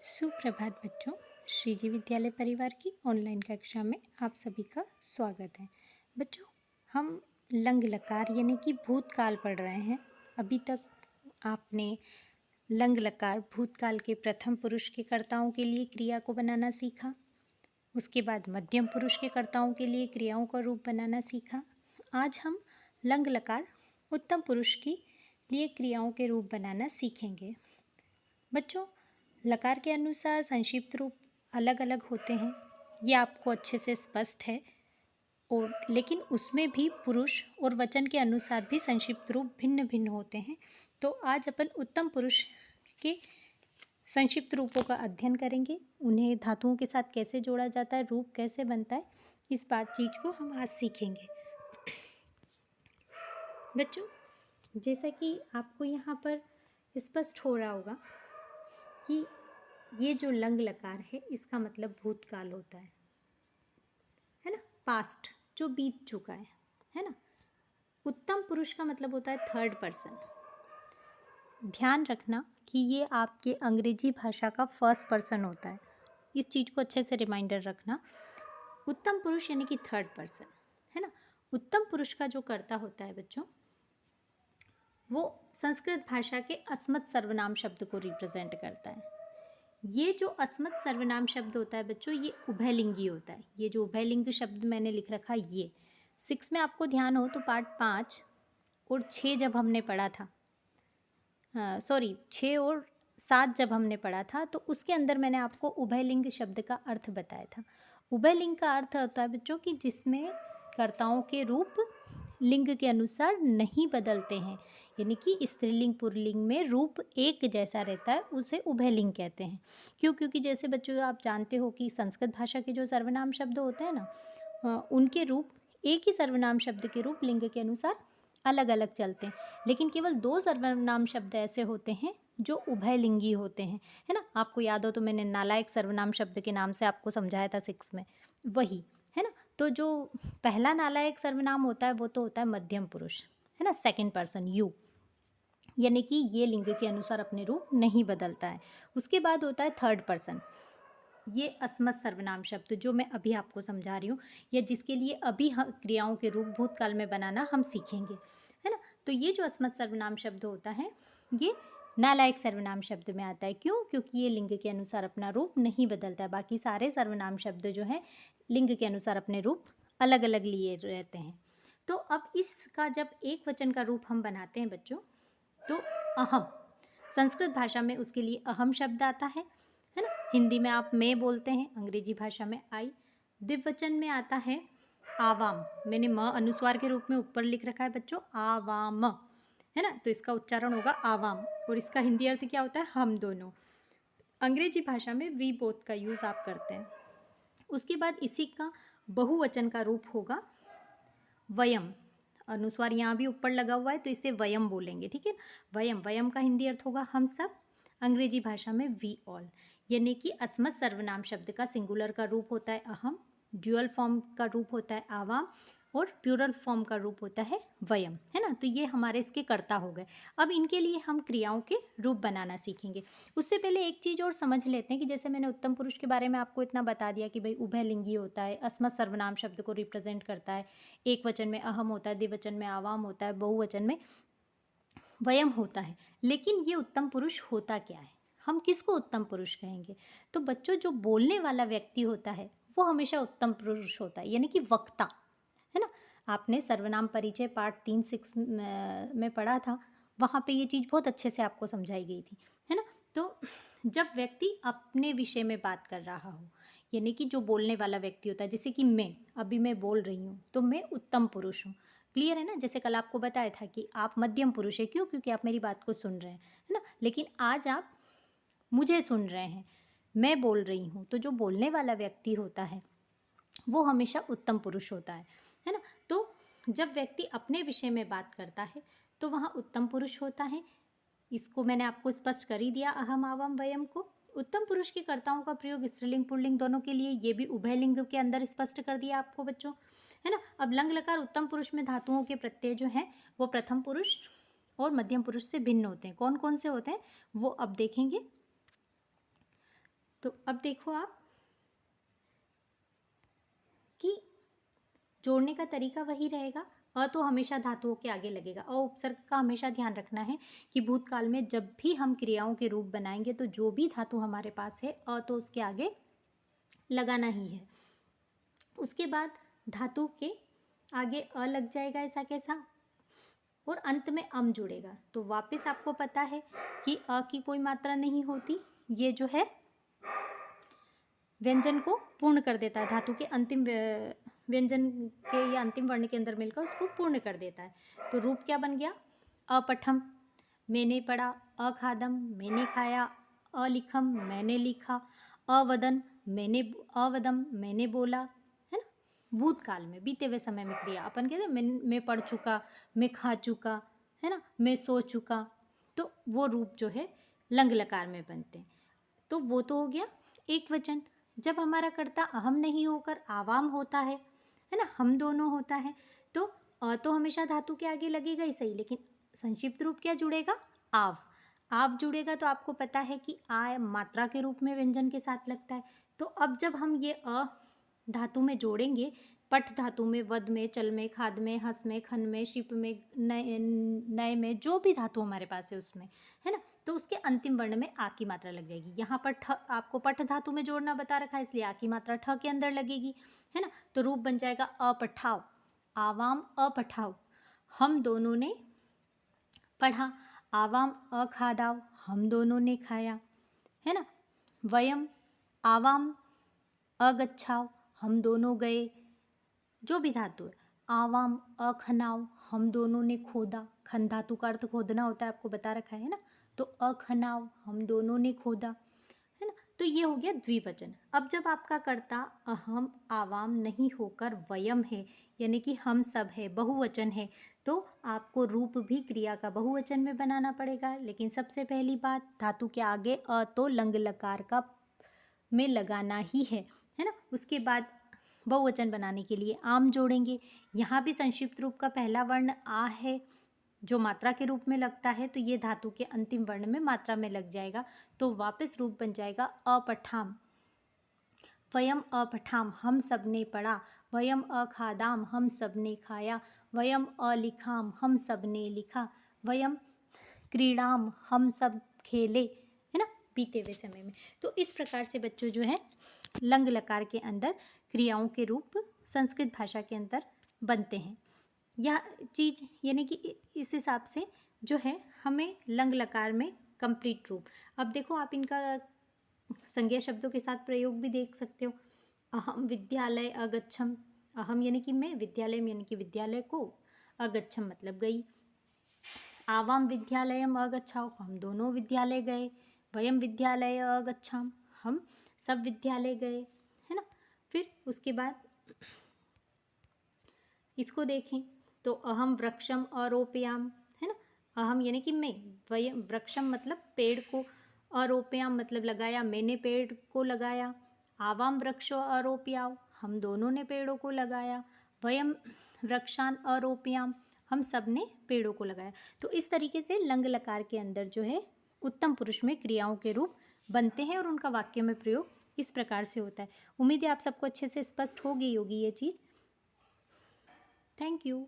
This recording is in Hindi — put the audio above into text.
सुप्रभात बच्चों। श्रीजी विद्यालय परिवार की ऑनलाइन कक्षा में आप सभी का स्वागत है। बच्चों, हम लंग लकार यानी कि भूतकाल पढ़ रहे हैं। अभी तक आपने लंग लकार भूतकाल के प्रथम पुरुष के कर्ताओं के लिए क्रिया को बनाना सीखा। उसके बाद मध्यम पुरुष के कर्ताओं के लिए क्रियाओं का रूप बनाना सीखा। आज हम लंग लकार उत्तम पुरुष के लिए क्रियाओं के रूप बनाना सीखेंगे। बच्चों, लकार के अनुसार संक्षिप्त रूप अलग अलग होते हैं, ये आपको अच्छे से स्पष्ट है। और लेकिन उसमें भी पुरुष और वचन के अनुसार भी संक्षिप्त रूप भिन्न भिन्न होते हैं। तो आज अपन उत्तम पुरुष के संक्षिप्त रूपों का अध्ययन करेंगे। उन्हें धातुओं के साथ कैसे जोड़ा जाता है, रूप कैसे बनता है, इस चीज़ को हम आज सीखेंगे। बच्चों, जैसा कि आपको यहाँ पर स्पष्ट हो रहा होगा कि ये जो लंग लकार है इसका मतलब भूतकाल होता है ना, पास्ट, जो बीत चुका है ना। उत्तम पुरुष का मतलब होता है थर्ड पर्सन। ध्यान रखना कि ये आपके अंग्रेजी भाषा का फर्स्ट पर्सन होता है। इस चीज़ को अच्छे से रिमाइंडर रखना। उत्तम पुरुष यानी कि थर्ड पर्सन, है ना। उत्तम पुरुष का जो कर्ता होता है बच्चों, वो संस्कृत भाषा के अस्मत् सर्वनाम शब्द को रिप्रेजेंट करता है। ये जो अस्मत् सर्वनाम शब्द होता है बच्चों, ये उभयलिंगी होता है। ये जो उभयलिंग शब्द मैंने लिख रखा है, ये 6 में आपको ध्यान हो तो पार्ट 5 और 6 जब हमने पढ़ा था, 6 और 7 जब हमने पढ़ा था, तो उसके अंदर मैंने आपको उभयलिंग शब्द का अर्थ बताया था। उभयलिंग का अर्थ होता है बच्चों कि जिसमें कर्ताओं के रूप लिंग के अनुसार नहीं बदलते हैं, यानी कि स्त्रीलिंग पुल्लिंग में रूप एक जैसा रहता है, उसे उभयलिंग कहते हैं। क्यों? क्योंकि जैसे बच्चों आप जानते हो कि संस्कृत भाषा के जो सर्वनाम शब्द होते हैं ना, उनके रूप एक ही सर्वनाम शब्द के रूप लिंग के अनुसार अलग अलग चलते हैं, लेकिन केवल 2 सर्वनाम शब्द ऐसे होते हैं जो उभयलिंगी होते हैं, है ना। आपको याद हो तो मैंने नालायक सर्वनाम शब्द के नाम से आपको समझाया था 6 में, वही है ना। तो जो पहला नालायक सर्वनाम होता है वो तो होता है मध्यम पुरुष, है ना, सेकंड पर्सन यू, यानी कि ये लिंग के अनुसार अपने रूप नहीं बदलता है। उसके बाद होता है थर्ड पर्सन, ये अस्मत् सर्वनाम शब्द जो मैं अभी आपको समझा रही हूँ, या जिसके लिए अभी हम क्रियाओं के रूप भूतकाल में बनाना हम सीखेंगे, है ना। तो ये जो अस्मत् सर्वनाम शब्द होता है, ये नालायक सर्वनाम शब्द में आता है। क्यों? क्योंकि ये लिंग के अनुसार अपना रूप नहीं बदलता है। बाकी सारे सर्वनाम शब्द जो हैं लिंग के अनुसार अपने रूप अलग अलग लिए रहते हैं। तो अब इसका जब एक वचन का रूप हम बनाते हैं बच्चों, तो अहम, संस्कृत भाषा में उसके लिए अहम शब्द आता है ना। हिंदी में आप मैं बोलते हैं, अंग्रेजी भाषा में आई। द्विवचन में आता है आवाम, मैंने म अनुस्वार के रूप में ऊपर लिख रखा है बच्चों, आवाम, है ना। तो इसका उच्चारण होगा आवाम, और इसका हिंदी अर्थ क्या होता है? हम दोनों। अंग्रेजी भाषा में वी बोथ का यूज़ आप करते हैं। उसके बाद इसी का बहुवचन का रूप होगा वयम। अनुस्वार यहाँ भी ऊपर लगा हुआ है तो इसे वयम बोलेंगे, ठीक है। वयम, वयम का हिंदी अर्थ होगा हम सब। अंग्रेजी भाषा में वी ऑल, यानी कि अस्मत् सर्वनाम शब्द का सिंगुलर का रूप होता है अहम, ड्यूअल फॉर्म का रूप होता है आवाम, और प्लूरल फॉर्म का रूप होता है वयम, है ना। तो ये हमारे इसके कर्ता हो गए। अब इनके लिए हम क्रियाओं के रूप बनाना सीखेंगे। उससे पहले एक चीज़ और समझ लेते हैं कि जैसे मैंने उत्तम पुरुष के बारे में आपको इतना बता दिया कि भाई उभयलिंगी होता है, अस्मत् सर्वनाम शब्द को रिप्रेजेंट करता है, एक वचन में अहम होता है, द्विवचन में आवाम होता है, बहुवचन में वयम होता है। लेकिन ये उत्तम पुरुष होता क्या है? हम किसको उत्तम पुरुष कहेंगे? तो बच्चों, जो बोलने वाला व्यक्ति होता है वो हमेशा उत्तम पुरुष होता है, यानी कि वक्ता, है ना। आपने सर्वनाम परिचय पार्ट 3-6 में पढ़ा था, वहाँ पे ये चीज़ बहुत अच्छे से आपको समझाई गई थी, है ना। तो जब व्यक्ति अपने विषय में बात कर रहा हो, यानी कि जो बोलने वाला व्यक्ति होता है, जैसे कि मैं बोल रही हूँ तो मैं उत्तम पुरुष हूँ। क्लियर है ना। जैसे कल आपको बताया था कि आप मध्यम पुरुष है। क्यों? क्योंकि आप मेरी बात को सुन रहे हैं, है ना। लेकिन आज आप मुझे सुन रहे हैं, मैं बोल रही हूँ, तो जो बोलने वाला व्यक्ति होता है वो हमेशा उत्तम पुरुष होता है ना। तो जब व्यक्ति अपने विषय में बात करता है तो वहाँ उत्तम पुरुष होता है। इसको मैंने आपको स्पष्ट कर ही दिया, अहम आवाम वयम को। उत्तम पुरुष के कर्ताओं का प्रयोग स्त्रीलिंग पुल्लिंग दोनों के लिए, ये भी उभयलिंग के अंदर स्पष्ट कर दिया आपको बच्चों, है ना। अब लंग लकार उत्तम पुरुष में धातुओं के प्रत्यय जो हैं वो प्रथम पुरुष और मध्यम पुरुष से भिन्न होते हैं। कौन कौन से होते हैं वो अब देखेंगे। तो अब देखो आप कि जोड़ने का तरीका वही रहेगा। अ तो हमेशा धातुओं के आगे लगेगा। अ उपसर्ग का हमेशा ध्यान रखना है कि भूतकाल में जब भी हम क्रियाओं के रूप बनाएंगे तो जो भी धातु हमारे पास है अ तो उसके आगे लगाना ही है। उसके बाद धातु के आगे अ लग जाएगा ऐसा कैसा, और अंत में अम जुड़ेगा। तो वापस आपको पता है कि अ की कोई मात्रा नहीं होती, ये जो है व्यंजन को पूर्ण कर देता है, धातु के अंतिम व्यंजन के या अंतिम वर्ण के अंदर मिलकर उसको पूर्ण कर देता है। तो रूप क्या बन गया, अपठम मैंने पढ़ा, अखादम मैंने खाया, अलिखम मैंने लिखा, अवदन अवदम मैंने बोला, है ना। भूतकाल में बीते हुए समय में क्रिया अपन कहते हैं मैं पढ़ चुका, मैं खा चुका, है ना, मैं सो चुका, तो वो रूप जो है लंग लकार में बनते हैं। तो वो तो हो गया एक वचन। जब हमारा कर्ता अहम नहीं होकर आवाम होता है ना, हम दोनों होता है, तो अ तो हमेशा धातु के आगे लगेगा ही सही, लेकिन संक्षिप्त रूप क्या जुड़ेगा, आव जुड़ेगा। तो आपको पता है कि आ मात्रा के रूप में व्यंजन के साथ लगता है। तो अब जब हम ये अ धातु में जोड़ेंगे, पठ धातु में, वद में, चल में, खाद में, हस में, खन में, शिप में, नए में, जो भी धातु हमारे पास है उसमें, है ना, तो उसके अंतिम वर्ण में आ की मात्रा लग जाएगी। यहाँ पर ठ आपको पठ धातु में जोड़ना बता रखा है, इसलिए आ की मात्रा ठ के अंदर लगेगी, है ना। तो रूप बन जाएगा अपठाव, आवाम अपठाव, हम दोनों ने पढ़ा, आवाम अखादाव, हम दोनों ने खाया, है ना। वयम आवाम अगच्छाव, हम दोनों गए, जो भी धातु है, आवाम अखनाव, हम दोनों ने खोदा, खन धातु का अर्थ खोदना होता है, आपको बता रखा है ना। तो अखनाव, हम दोनों ने खोदा, है ना। तो ये हो गया द्विवचन। अब जब आपका कर्ता अहम आवाम नहीं होकर वयम है, यानी कि हम सब है, बहुवचन है, तो आपको रूप भी क्रिया का बहुवचन में बनाना पड़ेगा। लेकिन सबसे पहली बात, धातु के आगे अ तो लंग लकार का में लगाना ही है ना। उसके बाद बहुवचन बनाने के लिए आम जोड़ेंगे। यहाँ भी संक्षिप्त रूप का पहला वर्ण आ है जो मात्रा के रूप में लगता है, तो ये धातु के अंतिम वर्ण में मात्रा में लग जाएगा। तो वापस रूप बन जाएगा अपठाम, वयम अपठाम, हम सब ने पढ़ा, वयम अखादाम, हम सब ने खाया, वयम अलिखाम, हम सब ने लिखा, वयम क्रीड़ाम, हम सब खेले, है ना, बीते हुए समय में। तो इस प्रकार से बच्चों जो है लंग लकार के अंदर क्रियाओं के रूप संस्कृत भाषा के अंदर बनते हैं। यह चीज़ यानी कि इस हिसाब से जो है हमें लंग लकार में कंप्लीट रूप। अब देखो आप इनका संज्ञा शब्दों के साथ प्रयोग भी देख सकते हो। अहम विद्यालय अगच्छम, अहम यानी कि मैं, विद्यालय यानी कि विद्यालय को, अगच्छम मतलब गई। आवाम विद्यालयम अगच्छाओ, हम दोनों विद्यालय गए। वयम विद्यालय अगच्छाम, हम सब विद्यालय गए, है ना। फिर उसके बाद इसको देखें तो अहम वृक्षम अरोपयाम, है ना, अहम यानी कि मैं, वयम वृक्षम मतलब पेड़ को, अरोपयाम मतलब लगाया, मैंने पेड़ को लगाया। आवाम वृक्षो अरोपयाव, हम दोनों ने पेड़ों को लगाया। वयम वृक्षान अरोपयाम, हम सब ने पेड़ों को लगाया। तो इस तरीके से लंग लकार के अंदर जो है उत्तम पुरुष में क्रियाओं के रूप बनते हैं और उनका वाक्य में प्रयोग इस प्रकार से होता है। उम्मीद है आप सबको अच्छे से स्पष्ट हो गई होगी ये चीज़। Thank you.